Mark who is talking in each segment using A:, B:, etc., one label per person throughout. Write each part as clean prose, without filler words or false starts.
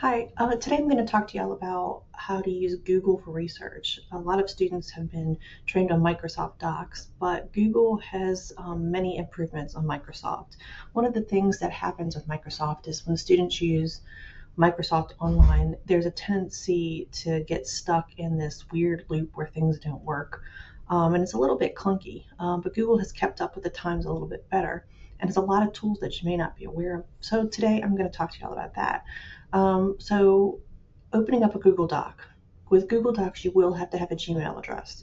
A: Hi, today I'm going to talk to y'all about how to use Google for research. A lot of students have been trained on Microsoft Docs, but Google has many improvements on Microsoft. One of the things that happens with Microsoft is when students use Microsoft Online, there's a tendency to get stuck in this weird loop where things don't work. And it's a little bit clunky, but Google has kept up with the times a little bit better. And there's a lot of tools that you may not be aware of. So today I'm going to talk to y'all about that. So opening up a Google Doc. With Google Docs, you will have to have a Gmail address.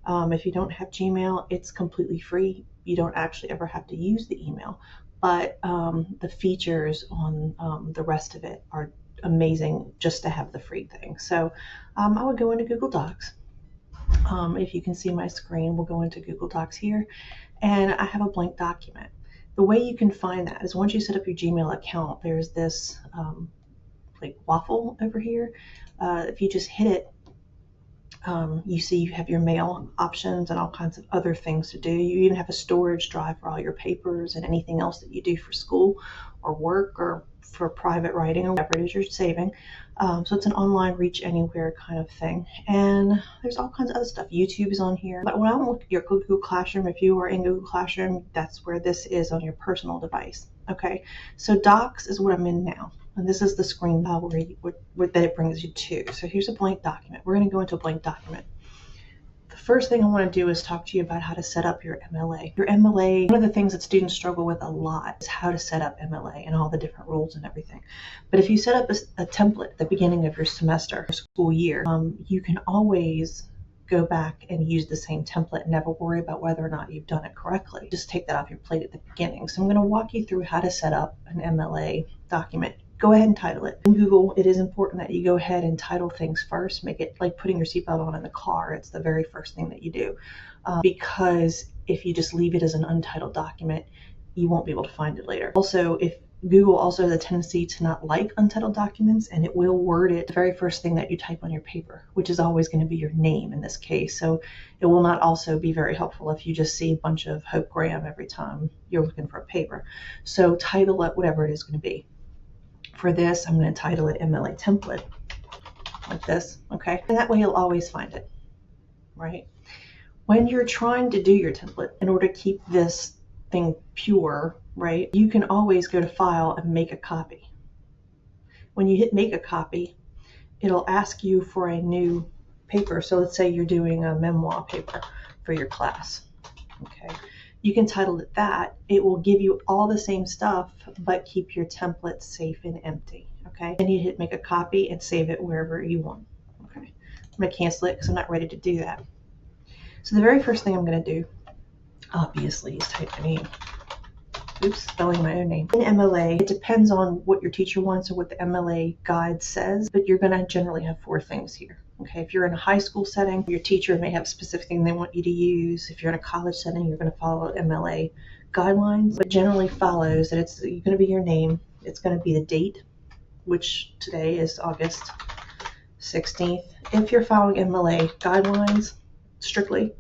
A: If you don't have Gmail, it's completely free. You don't actually ever have to use the email, but the features on the rest of it are amazing just to have the free thing. So I would go into Google Docs. If you can see my screen, we'll go into Google Docs here, and I have a blank document. The way you can find that is once you set up your Gmail account, there's this like waffle over here. If you just hit it, you see you have your mail options and all kinds of other things to do. You even have a storage drive for all your papers and anything else that you do for school or work or for private writing or whatever it is you're saving. So it's an online reach anywhere kind of thing. And there's all kinds of other stuff. YouTube is on here. But when I'm looking at your Google Classroom, if you are in Google Classroom, that's where this is on your personal device. Okay, so Docs is what I'm in now. And this is the screen that it brings you to. So here's a blank document. We're going to go into a blank document. The first thing I want to do is talk to you about how to set up your MLA. Your MLA, one of the things that students struggle with a lot is how to set up MLA and all the different rules and everything. But if you set up a template at the beginning of your semester or school year, you can always go back and use the same template and never worry about whether or not you've done it correctly. Just take that off your plate at the beginning. So I'm going to walk you through how to set up an MLA document. Go ahead and title it. In Google, it is important that you go ahead and title things first. Make it like putting your seatbelt on in the car. It's the very first thing that you do. Because if you just leave it as an untitled document, you won't be able to find it later. Also, if Google also has a tendency to not like untitled documents, and it will word it the very first thing that you type on your paper, which is always going to be your name in this case. So it will not also be very helpful if you just see a bunch of Hope Graham every time you're looking for a paper. So title it whatever it is going to be. For this, I'm going to title it MLA template, like this, okay? And that way you'll always find it, right? When you're trying to do your template, in order to keep this thing pure, right, you can always go to File and make a copy. When you hit Make a Copy, it'll ask you for a new paper. So let's say you're doing a memoir paper for your class, okay? You can title it that. It will give you all the same stuff, but keep your template safe and empty, okay? And you hit Make a Copy and save it wherever you want, okay? I'm going to cancel it because I'm not ready to do that. So the very first thing I'm going to do, obviously, is type my name. Oops, spelling my own name. In MLA, it depends on what your teacher wants or what the MLA guide says, but you're going to generally have 4 things here. Okay, if you're in a high school setting, your teacher may have a specific thing they want you to use. If you're in a college setting, you're going to follow MLA guidelines, but generally follows that it's going to be your name, it's going to be the date, which today is August 16th. If you're following MLA guidelines strictly,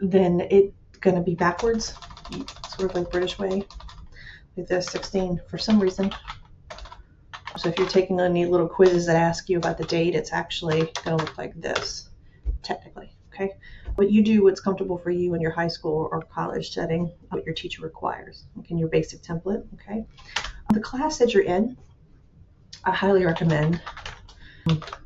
A: then it's going to be backwards, sort of like British way, like this, 16 for some reason. So if you're taking any little quizzes that ask you about the date, it's actually going to look like this, technically, okay? But you do what's comfortable for you in your high school or college setting, what your teacher requires, okay, in your basic template, okay? The class that you're in, I highly recommend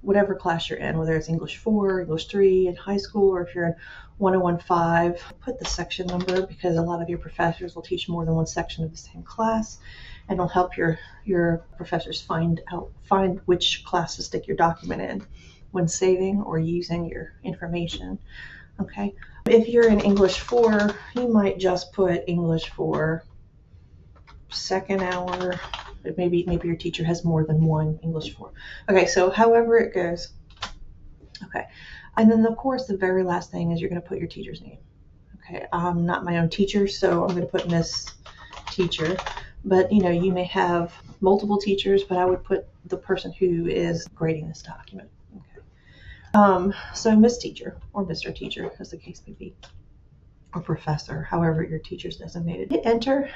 A: whatever class you're in, whether it's English 4, English 3 in high school, or if you're in 101.5, put the section number because a lot of your professors will teach more than one section of the same class, and it'll help your professors find which class to stick your document in when saving or using your information, okay? If you're in English 4, you might just put English 4 second hour. Maybe your teacher has more than one English 4. Okay, so however it goes. Okay, and then of course the very last thing is you're going to put your teacher's name. Okay, I'm not my own teacher, so I'm going to put Miss Teacher. But you may have multiple teachers, but I would put the person who is grading this document. Okay. So Miss Teacher or Mr. Teacher, as the case may be, or Professor, however your teacher's designated. Hit Enter,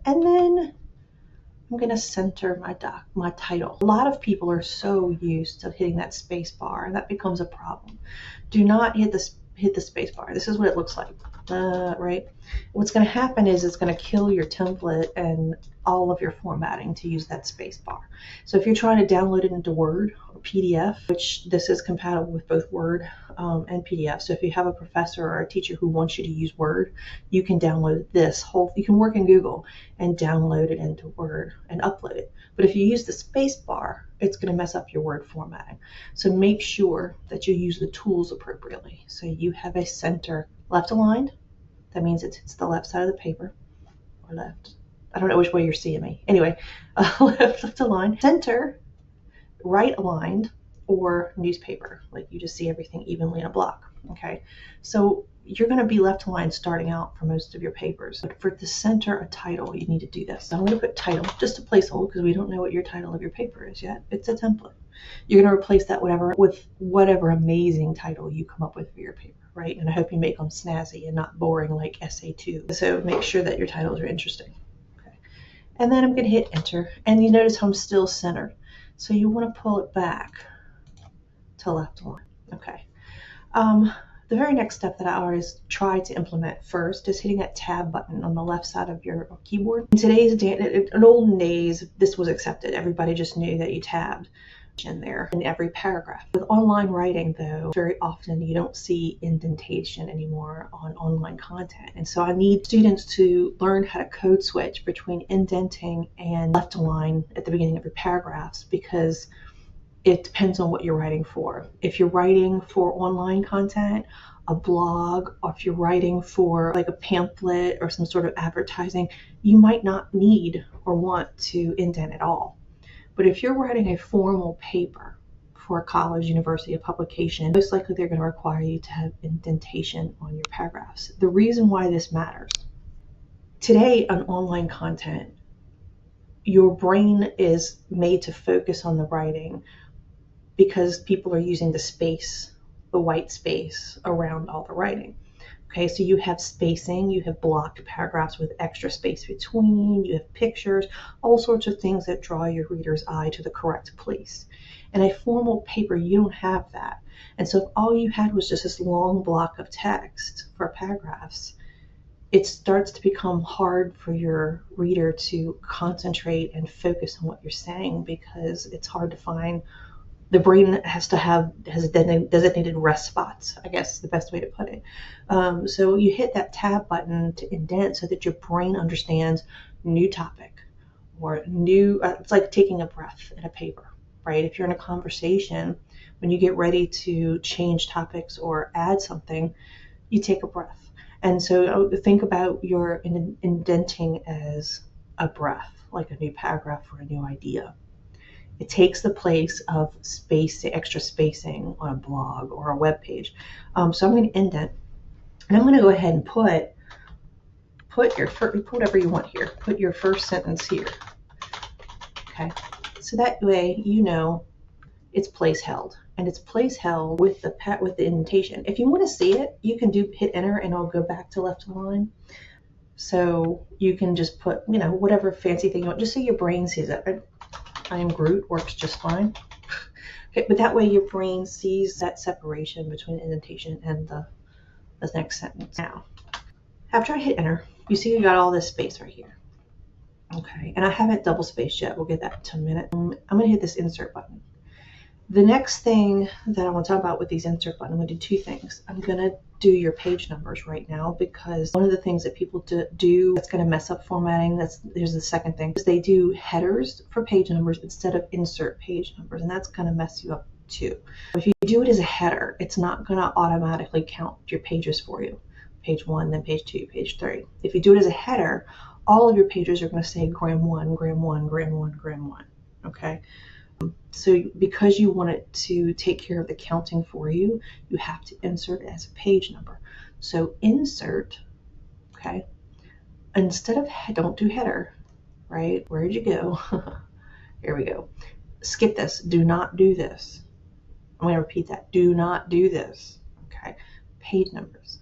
A: and then I'm going to center my title. A lot of people are so used to hitting that space bar, and that becomes a problem. Do not hit the space bar. This is what it looks like, right? What's going to happen is it's going to kill your template and all of your formatting to use that space bar. So if you're trying to download it into Word or PDF, which this is compatible with both Word and PDF. So if you have a professor or a teacher who wants you to use Word, you can download you can work in Google and download it into Word and upload it. But if you use the space bar, it's going to mess up your Word formatting. So make sure that you use the tools appropriately. So you have a center left aligned. That means it's the left side of the paper, or left. I don't know which way you're seeing me. Anyway, left aligned, center, right aligned, or newspaper. Like you just see everything evenly in a block. Okay, so you're going to be left aligned starting out for most of your papers. But for the center a title, you need to do this. So I'm going to put title, just a placeholder, because we don't know what your title of your paper is yet. It's a template. You're going to replace that with whatever amazing title you come up with for your paper, right? And I hope you make them snazzy and not boring like SA2. So make sure that your titles are interesting. Okay. And then I'm going to hit enter. And you notice how I'm still centered. So you want to pull it back to left align. Okay. The very next step that I always try to implement first is hitting that tab button on the left side of your keyboard. In in olden days, this was accepted. Everybody just knew that you tabbed in there in every paragraph. With online writing, though, very often you don't see indentation anymore on online content. And so I need students to learn how to code switch between indenting and left align at the beginning of your paragraphs, because it depends on what you're writing for. If you're writing for online content, a blog, or if you're writing for like a pamphlet or some sort of advertising, you might not need or want to indent at all. But if you're writing a formal paper for a college, university, a publication, most likely they're going to require you to have indentation on your paragraphs. The reason why this matters: today on online content, your brain is made to focus on the writing because people are using the white space around all the writing. Okay, so you have spacing, you have blocked paragraphs with extra space between, you have pictures, all sorts of things that draw your reader's eye to the correct place. In a formal paper, you don't have that. And so if all you had was just this long block of text for paragraphs, it starts to become hard for your reader to concentrate and focus on what you're saying, because it's hard to find. The brain has designated rest spots, I guess is the best way to put it. So you hit that tab button to indent so that your brain understands new topic or new, it's like taking a breath in a paper, right? If you're in a conversation, when you get ready to change topics or add something, you take a breath. And so think about your indenting as a breath, like a new paragraph or a new idea. It takes the place of extra spacing on a blog or a web page. So I'm going to indent, and I'm going to go ahead and put whatever you want here. Put your first sentence here. Okay, so that way you know it's place held, and it's place held with the indentation. If you want to see it, you can hit enter, and I'll go back to left align. So you can just put whatever fancy thing you want, just so your brain sees it. I am Groot works just fine. Okay, but that way your brain sees that separation between indentation and the next sentence. Now, after I hit enter, you see you got all this space right here. Okay, and I haven't double spaced yet. We'll get that in a minute. I'm going to hit this insert button. The next thing that I want to talk about with these insert buttons, I'm going to do two things. I'm going to do your page numbers right now, because one of the things that people do that's going to mess up formatting, here's the second thing, is they do headers for page numbers instead of insert page numbers, and that's going to mess you up too. If you do it as a header, it's not going to automatically count your pages for you. Page 1, then page 2, page 3. If you do it as a header, all of your pages are going to say gram 1, gram 1, gram 1, gram 1. Okay? So because you want it to take care of the counting for you, you have to insert it as a page number. So insert, okay, instead of don't do header, right? Where'd you go? Here we go. Skip this. Do not do this. I'm going to repeat that. Do not do this. Okay. Page numbers.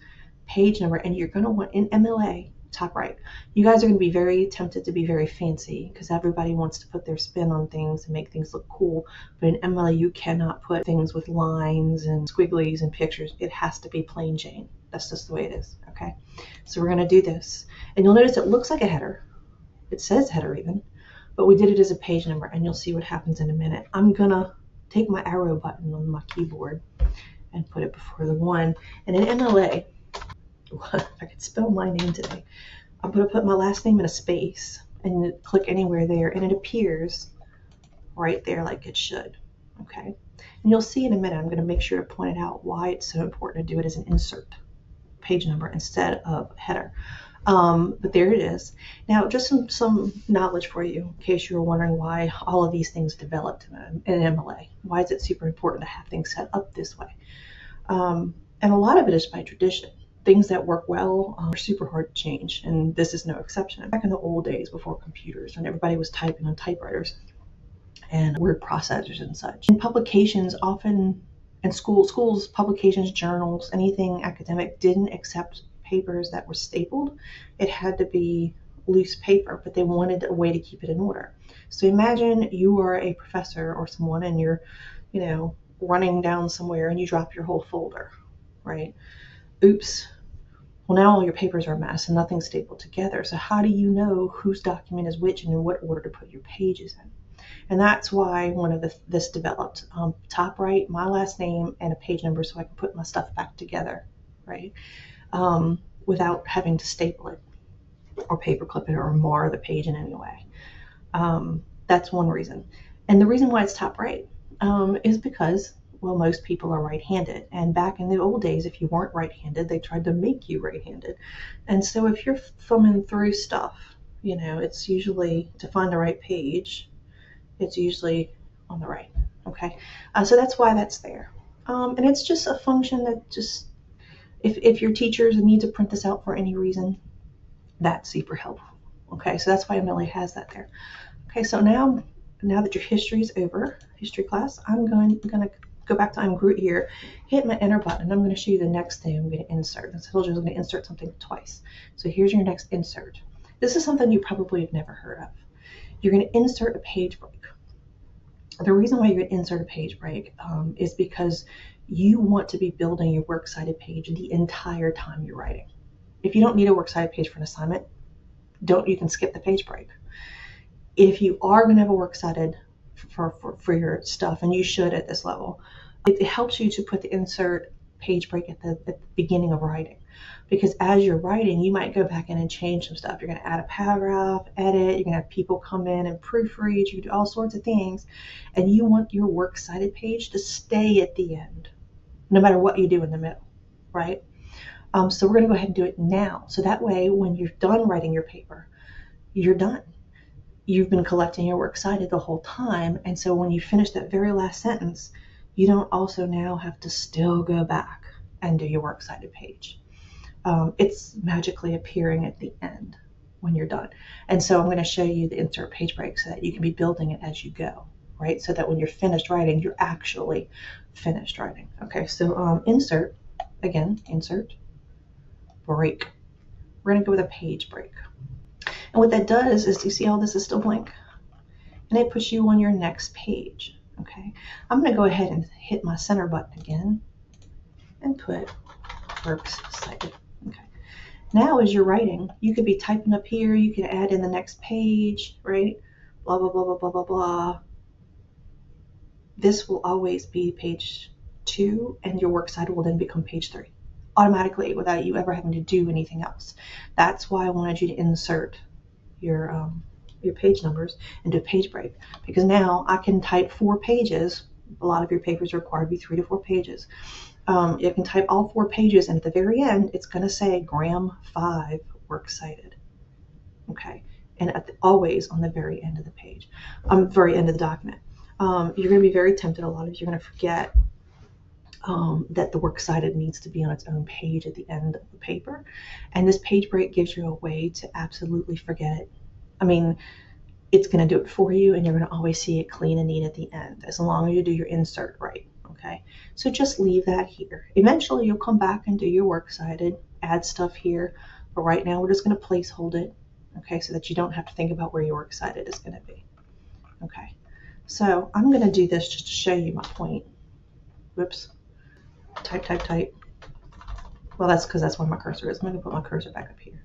A: Page number. And you're going to want, in MLA, top right. You guys are going to be very tempted to be very fancy because everybody wants to put their spin on things and make things look cool. But in MLA, you cannot put things with lines and squigglies and pictures. It has to be plain Jane. That's just the way it is, okay? So we're going to do this. And you'll notice it looks like a header. It says header even, but we did it as a page number, and you'll see what happens in a minute. I'm going to take my arrow button on my keyboard and put it before the 1. And in MLA, if I could spell my name today, I'm going to put my last name in a space and click anywhere there, and it appears right there like it should, okay? And you'll see in a minute, I'm going to make sure to point out why it's so important to do it as an insert page number instead of header. But there it is. Now, just some knowledge for you, in case you were wondering why all of these things developed in MLA. Why is it super important to have things set up this way? And a lot of it is by tradition. Things that work well are super hard to change, and this is no exception. Back in the old days before computers, when everybody was typing on typewriters and word processors and such. And publications often, in schools, publications, journals, anything academic didn't accept papers that were stapled. It had to be loose paper, but they wanted a way to keep it in order. So imagine you are a professor or someone and you're, running down somewhere and you drop your whole folder, right? Oops. Well, now all your papers are a mess and nothing's stapled together. So how do you know whose document is which and in what order to put your pages in? And that's why this developed. Top right, my last name and a page number so I can put my stuff back together, right? Without having to staple it or paperclip it or mar the page in any way. That's one reason. And the reason why it's top right is because, well, most people are right-handed. And back in the old days, if you weren't right-handed, they tried to make you right-handed. And so if you're thumbing through stuff, it's usually, to find the right page, it's usually on the right, okay? So that's why that's there. And it's just a function that just, if your teachers need to print this out for any reason, that's super helpful, okay? So that's why MLA has that there. Okay, so now that your history is over, history class, I'm going to go back to I'm Groot here, hit my enter button, and I'm going to show you the next thing I'm going to insert. As I told you, I was going to insert something twice. So here's your next insert. This is something you probably have never heard of. You're going to insert a page break. The reason why you're going to insert a page break is because you want to be building your works cited page the entire time you're writing. If you don't need a works cited page for an assignment, you can skip the page break. If you are going to have a works cited for your stuff, and you should at this level, it helps you to put the insert page break at the beginning of writing. Because as you're writing, you might go back in and change some stuff. You're going to add a paragraph, edit, you're going to have people come in and proofread, you can do all sorts of things. And you want your works cited page to stay at the end, no matter what you do in the middle, right? So we're going to go ahead and do it now. So that way, when you're done writing your paper, you're done. You've been collecting your works cited the whole time. And so when you finish that very last sentence, you don't also now have to still go back and do your works cited page. It's magically appearing at the end when you're done. And so I'm going to show you the insert page break so that you can be building it as you go, right? So that when you're finished writing, you're actually finished writing. Okay, so insert, again, insert, break. We're going to go with a page break. And what that does is, you see all this is still blank? And it puts you on your next page, okay? I'm going to go ahead and hit my center button again and put works cited. Okay. Now as you're writing, you could be typing up here, you can add in the next page, right? Blah, blah, blah, blah, blah, blah, blah. This will always be page 2, and your works cited will then become page 3, automatically, without you ever having to do anything else. That's why I wanted you to insert your page numbers and do a page break, because now I can type 4 pages. A lot of your papers require to be 3 to 4 pages. You can type all 4 pages, and at the very end, it's going to say Gram 5 works cited. Okay, and always on the very end of the page, very end of the document. You're going to be very tempted. A lot of you are going to forget that the works cited needs to be on its own page at the end of the paper. And this page break gives you a way to absolutely forget it. I mean, it's going to do it for you, and you're going to always see it clean and neat at the end, as long as you do your insert right. Okay, so just leave that here. Eventually, you'll come back and do your works cited, add stuff here, But right now we're just going to placehold it, okay, so that you don't have to think about where your works cited is going to be. Okay, so I'm going to do this just to show you my point. Whoops. Type, type, type. Well, that's because that's where my cursor is. I'm going to put my cursor back up here.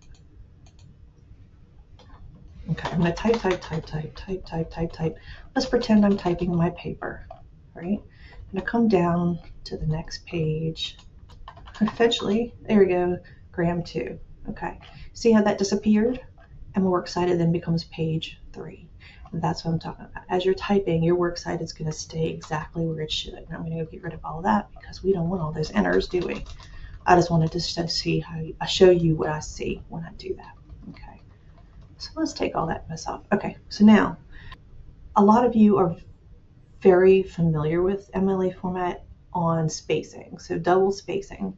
A: Okay, I'm going to type, type, type, type, type, type, type, type. Let's pretend I'm typing my paper, right? I'm going to come down to the next page. Eventually, there we go, gram 2. Okay, see how that disappeared? And my works cited then becomes page 3. And that's what I'm talking about. As you're typing, your works cited is going to stay exactly where it should. And I'm going to go get rid of all of that because we don't want all those enters, do we? I just wanted to see how I show you what I see when I do that. Okay, so let's take all that mess off. Okay, so now a lot of you are very familiar with MLA format on spacing, so double spacing.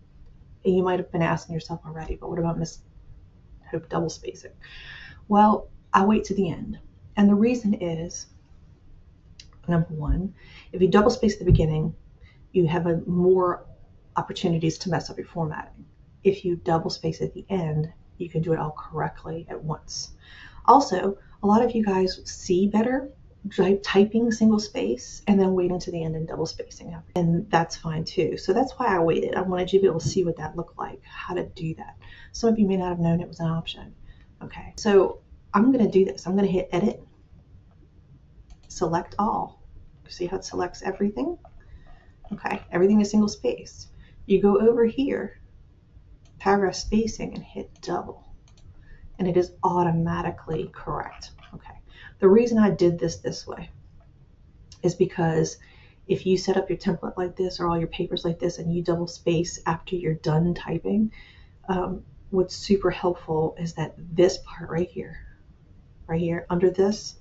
A: And you might have been asking yourself already, but what about Miss Hope double spacing? Well, I wait to the end. And the reason is, number one, if you double space at the beginning, you have more opportunities to mess up your formatting. If you double space at the end, you can do it all correctly at once. Also, a lot of you guys see better typing single space and then waiting to the end and double spacing up, and that's fine too. So that's why I waited. I wanted you to be able to see what that looked like, how to do that. Some of you may not have known it was an option. Okay, so I'm going to do this. I'm going to hit edit, select all. See how it selects everything? Okay, everything is single space. You go over here, paragraph spacing, and hit double, and it is automatically correct. Okay. The reason I did this way is because if you set up your template like this or all your papers like this and you double space after you're done typing, what's super helpful is that this part right here, under this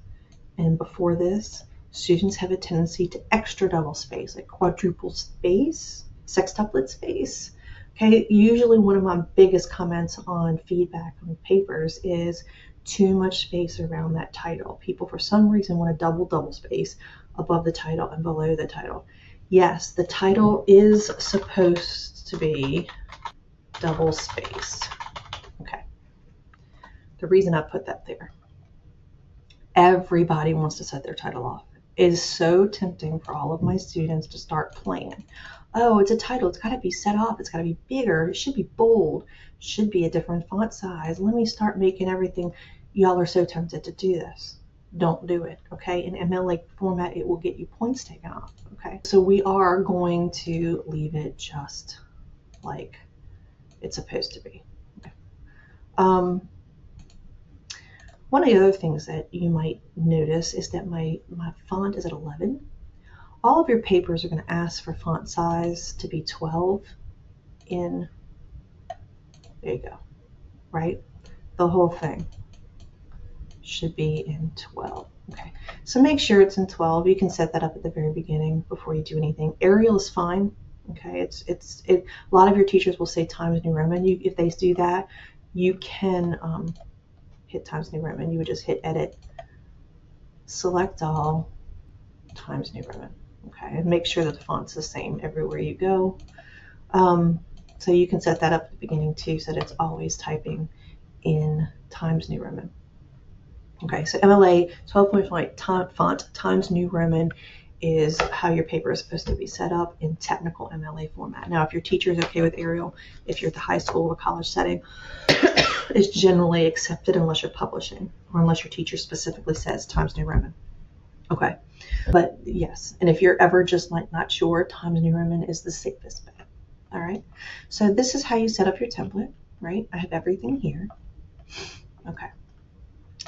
A: and before this, students have a tendency to extra double space, like quadruple space, sextuplet space. Okay, usually one of my biggest comments on feedback on papers is too much space around that title. People, for some reason, want to double space above the title and below the title. Yes, the title is supposed to be double spaced. Okay. The reason I put that there, everybody wants to set their title off. It is so tempting for all of my students to start playing. Oh, it's a title. It's got to be set off. It's got to be bigger. It should be bold. It should be a different font size. Let me start making everything. Y'all are so tempted to do this. Don't do it, okay? In MLA format, it will get you points taken off, okay? So we are going to leave it just like it's supposed to be. Okay. One of the other things that you might notice is that my font is at 11. All of your papers are going to ask for font size to be 12 in, there you go, right? The whole thing should be in 12. Okay, so make sure it's in 12. You can set that up at the very beginning before you do anything. Arial is fine. Okay, a lot of your teachers will say Times New Roman. If they do that, you can hit Times New Roman. You would just hit edit, select all, Times New Roman. Okay, and make sure that the font's the same everywhere you go. So you can set that up at the beginning too, so that it's always typing in Times New Roman. Okay, so MLA 12.5 font Times New Roman is how your paper is supposed to be set up in technical MLA format. Now, if your teacher is okay with Arial, if you're at the high school or college setting, it's generally accepted unless you're publishing or unless your teacher specifically says Times New Roman. Okay, but yes, and if you're ever just like not sure, Times New Roman is the safest bet. All right, so this is how you set up your template, right? I have everything here. Okay,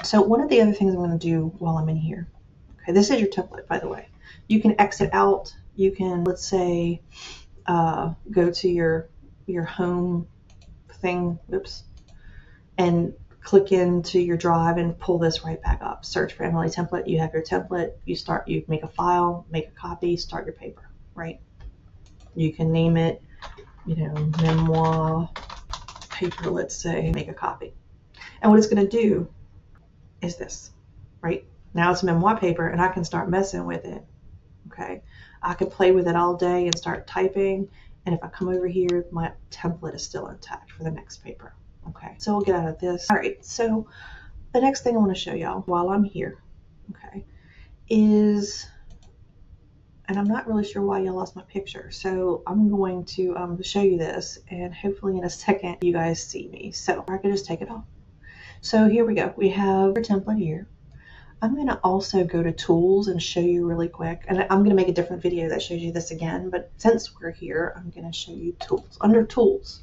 A: so one of the other things I'm going to do while I'm in here, okay, this is your template, by the way. You can exit out. You can, let's say, go to your home thing, oops, and click into your drive and pull this right back up. Search for MLA template. You have your template. You make a file, make a copy, start your paper, right? You can name it, memoir paper, let's say, make a copy. And what it's going to do is this, right? Now it's a memoir paper and I can start messing with it, okay? I can play with it all day and start typing. And if I come over here, my template is still intact for the next paper. Okay, so we'll get out of this. All right, so the next thing I want to show y'all while I'm here, okay, is, and I'm not really sure why y'all lost my picture, so I'm going to show you this, and hopefully in a second you guys see me. So I can just take it off. So here we go. We have our template here. I'm going to also go to tools and show you really quick, and I'm going to make a different video that shows you this again, but since we're here, I'm going to show you tools. Under tools,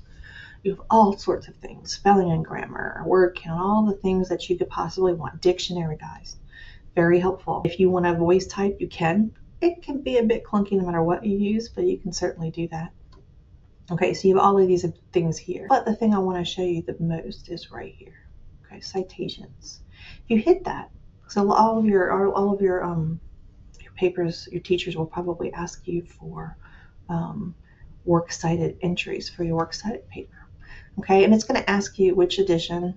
A: you have all sorts of things: spelling and grammar, word count, all the things that you could possibly want. Dictionary, guys, very helpful. If you want to voice type, you can. It can be a bit clunky no matter what you use, but you can certainly do that. Okay, so you have all of these things here, but the thing I want to show you the most is right here. Okay, citations. If you hit that, so all of your papers, your teachers will probably ask you for works cited entries for your works cited paper. Okay, and it's going to ask you which edition.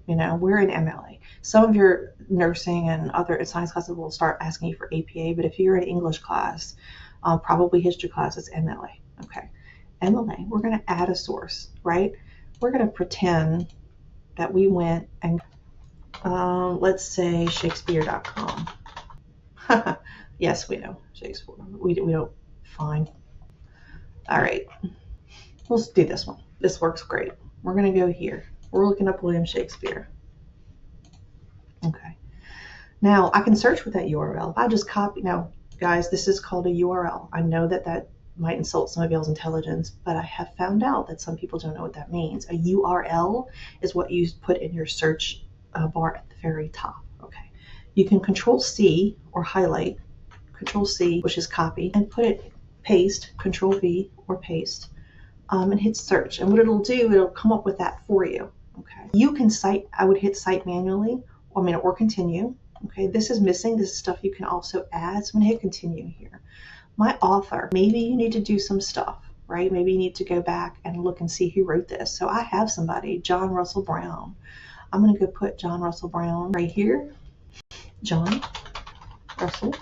A: You know, we're in MLA. Some of your nursing and other science classes will start asking you for APA, but if you're in English class, probably history class, it's MLA. Okay, MLA, we're going to add a source, right? We're going to pretend that we went and, let's say Shakespeare.com. Yes, we know Shakespeare. We don't, fine. All right, we'll do this one. This works great. We're going to go here. We're looking up William Shakespeare. Okay. Now I can search with that URL. I just copy. Now, guys, this is called a URL. I know that that might insult some of y'all's intelligence, but I have found out that some people don't know what that means. A URL is what you put in your search bar at the very top. Okay. You can Control C or highlight. Control C, which is copy, and put it, paste, Control V or paste, and hit search. And what it'll do, it'll come up with that for you. Okay. You can cite, I would hit cite manually, or continue. Okay, this is missing. This is stuff you can also add. So I'm going to hit continue here. My author, maybe you need to do some stuff, right? Maybe you need to go back and look and see who wrote this. So I have somebody, John Russell Brown. I'm going to go put John Russell Brown right here. John Russell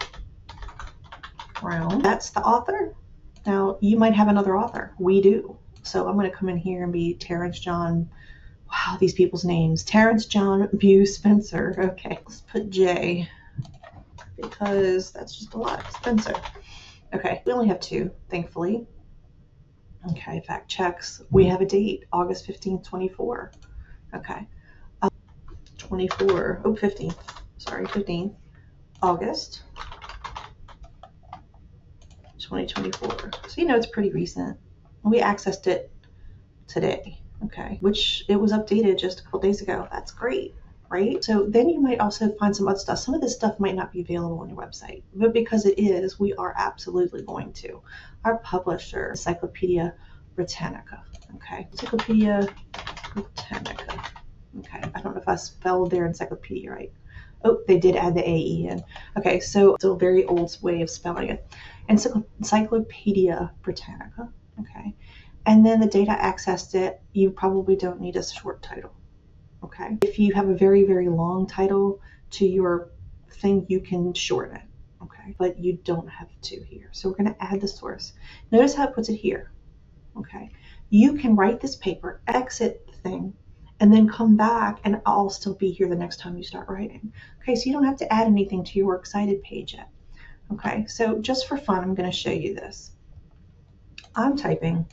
A: Brown. That's the author. Now, you might have another author. We do. So I'm going to come in here and be Terrence John. Wow, these people's names. Terrence John Bew Spencer. Okay, let's put J because that's just a lot. Spencer. Okay, we only have two, thankfully. Okay, fact checks. We have a date, August 15th, 24. Okay. 24, 15th. Sorry, 15th. August 2024. So you know it's pretty recent. We accessed it today. Okay, which it was updated just a couple days ago. That's great, right? So then you might also find some other stuff. Some of this stuff might not be available on your website, but because it is, we are absolutely going to. Our publisher, Encyclopedia Britannica. Okay, Encyclopedia Britannica. Okay, I don't know if I spelled their encyclopedia right. Oh, they did add the AE in. Okay, so still a very old way of spelling it. Encyclopedia Britannica. Okay. And then the data accessed it, you probably don't need a short title, okay? If you have a very, very long title to your thing, you can shorten it, okay? But you don't have to here. So we're gonna add the source. Notice how it puts it here, okay? You can write this paper, exit the thing, and then come back and I'll still be here the next time you start writing. Okay, so you don't have to add anything to your works cited page yet. Okay, so just for fun, I'm gonna show you this. I'm typing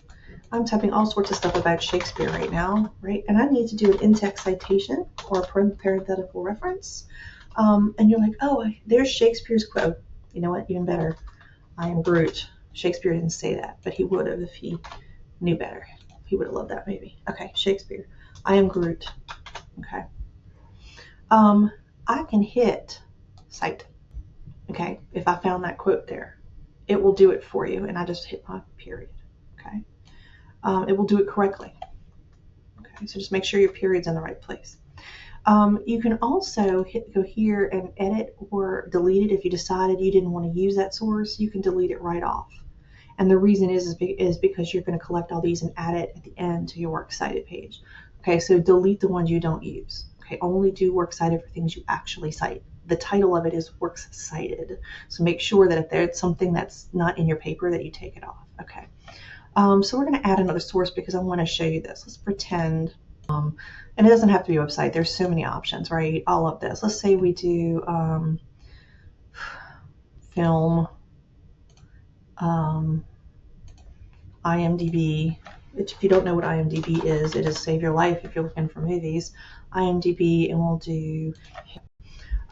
A: all sorts of stuff about Shakespeare right now, right? And I need to do an in-text citation or a parenthetical reference. And you're like, oh, there's Shakespeare's quote. You know what? Even better. I am Groot. Shakespeare didn't say that, but he would have if he knew better. He would have loved that maybe. Okay, Shakespeare. I am Groot. Okay. I can hit cite. Okay, if I found that quote there, it will do it for you, and I just hit my period. Okay. It will do it correctly. Okay, so just make sure your period's in the right place. You can also go here and edit or delete it. If you decided you didn't want to use that source, you can delete it right off. And the reason is because you're going to collect all these and add it at the end to your works cited page. Okay, so delete the ones you don't use. Okay, only do works cited for things you actually cite. The title of it is works cited. So make sure that if there's something that's not in your paper that you take it off. Okay. So we're going to add another source because I want to show you this. Let's pretend And it doesn't have to be a website. There's so many options, right? All of this. Let's say we do film, IMDb. If you don't know what IMDb is, it is Save Your Life if you're looking for movies. IMDb, and we'll do,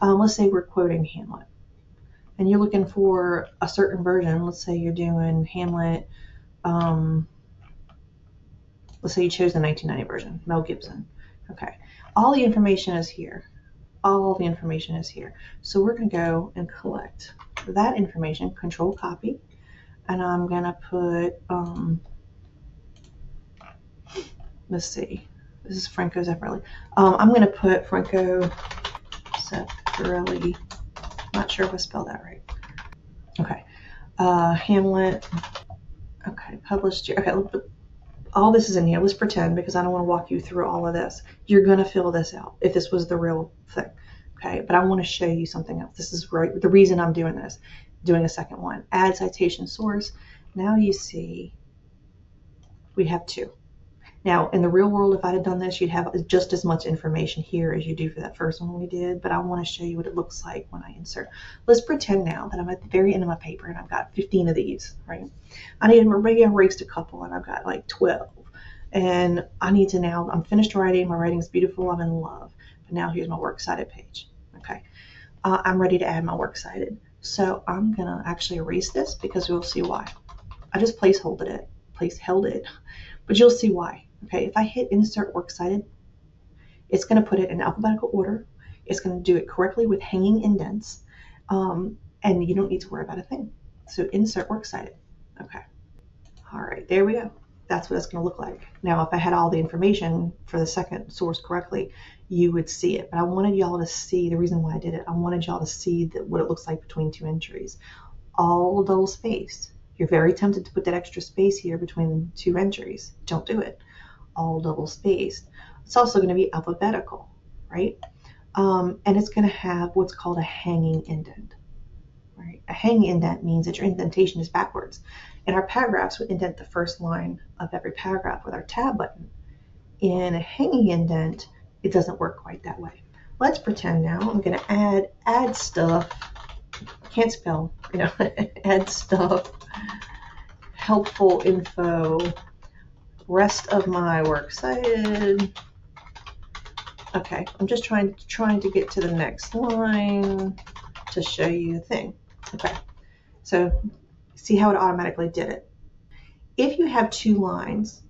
A: let's say we're quoting Hamlet. And you're looking for a certain version. Let's say you're doing Hamlet. Let's say you chose the 1990 version, Mel Gibson. Okay. All the information is here. All the information is here. So we're going to go and collect that information, control copy, and I'm going to put, let's see, this is Franco Zeffirelli. I'm going to put Franco Zeffirelli. Not sure if I spelled that right. Okay. Hamlet. Okay. Published here. Okay. All this is in here. Let's pretend, because I don't want to walk you through all of this. You're going to fill this out if this was the real thing. Okay. But I want to show you something else. This is right. The reason I'm doing this, doing a second one. Add citation source. Now you see we have two. Now, in the real world, if I had done this, you'd have just as much information here as you do for that first one we did, but I want to show you what it looks like when I insert. Let's pretend now that I'm at the very end of my paper and I've got 15 of these, right? Maybe I erased a couple and I've got like 12. And I need to now, I'm finished writing, my writing's beautiful, I'm in love. But now here's my works cited page, okay? I'm ready to add my works cited. So I'm gonna actually erase this because we'll see why. I just placeholded it, but you'll see why. Okay, if I hit insert works cited, it's going to put it in alphabetical order. It's going to do it correctly with hanging indents, and you don't need to worry about a thing. So insert works cited. Okay, all right, there we go. That's what it's going to look like. Now, if I had all the information for the second source correctly, you would see it. But I wanted y'all to see, the reason why I did it, I wanted y'all to see what it looks like between two entries. All double spaced. You're very tempted to put that extra space here between two entries. Don't do it. All double spaced. It's also going to be alphabetical, right? And it's going to have what's called a hanging indent, right? A hanging indent means that your indentation is backwards. In our paragraphs, we indent the first line of every paragraph with our tab button. In a hanging indent, it doesn't work quite that way. Let's pretend now I'm going to add stuff. Can't spell, add stuff, helpful info, rest of my works cited. Okay, I'm just trying to get to the next line to show you the thing. Okay, so see how it automatically did it. If you have two lines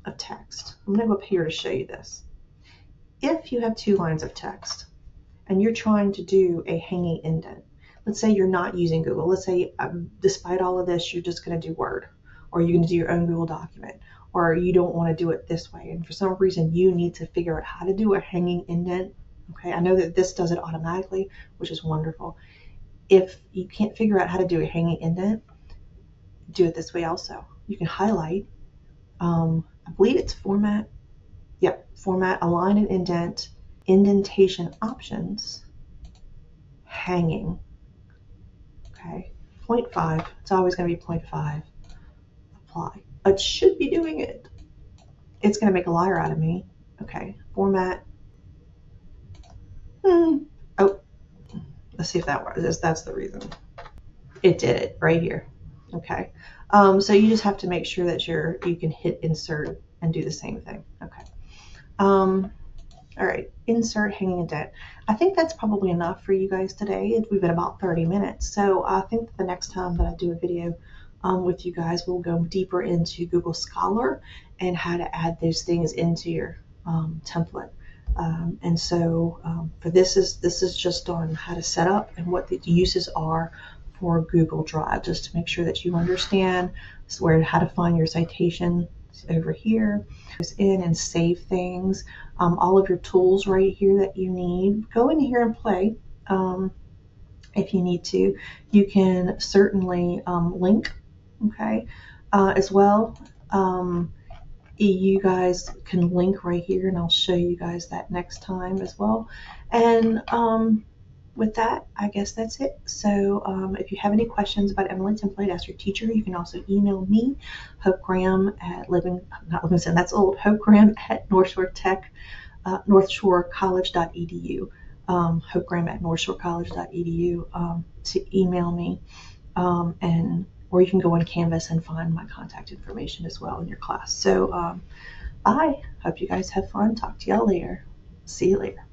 A: of text, I'm going to go up here to show you this. If you have two lines of text and you're trying to do a hanging indent, let's say you're not using Google. Let's say despite all of this, you're just going to do Word, or you're going to do your own Google document, or you don't want to do it this way. And for some reason, you need to figure out how to do a hanging indent. Okay, I know that this does it automatically, which is wonderful. If you can't figure out how to do a hanging indent, do it this way also. You can highlight, I believe it's format. Yep, format, align and indent, indentation options, hanging. Okay, 0.5, it's always going to be 0.5. Apply. It should be doing it. It's going to make a liar out of me. Okay, format. Oh, let's see if that works. That's the reason. It did it right here. Okay, so you just have to make sure that you can hit insert and do the same thing. Okay. All right, insert hanging indent. I think that's probably enough for you guys today. We've been about 30 minutes. So I think that the next time that I do a video with you guys, we'll go deeper into Google Scholar and how to add those things into your template. And so for this is just on how to set up and what the uses are for Google Drive, just to make sure that you understand how to find your citation over here, in and save things, all of your tools right here that you need. Go in here and play if you need to. You can certainly link, okay, as well. You guys can link right here, and I'll show you guys that next time as well. And with that, I guess that's it. So if you have any questions about MLA template, ask your teacher. You can also email me, Hope Graham at not Livingston, that's old, Hope Graham at northshorecollege.edu. Hope Graham at northshorecollege.edu to email me. Or you can go on Canvas and find my contact information as well in your class. So bye. Hope you guys have fun. Talk to y'all later. See you later.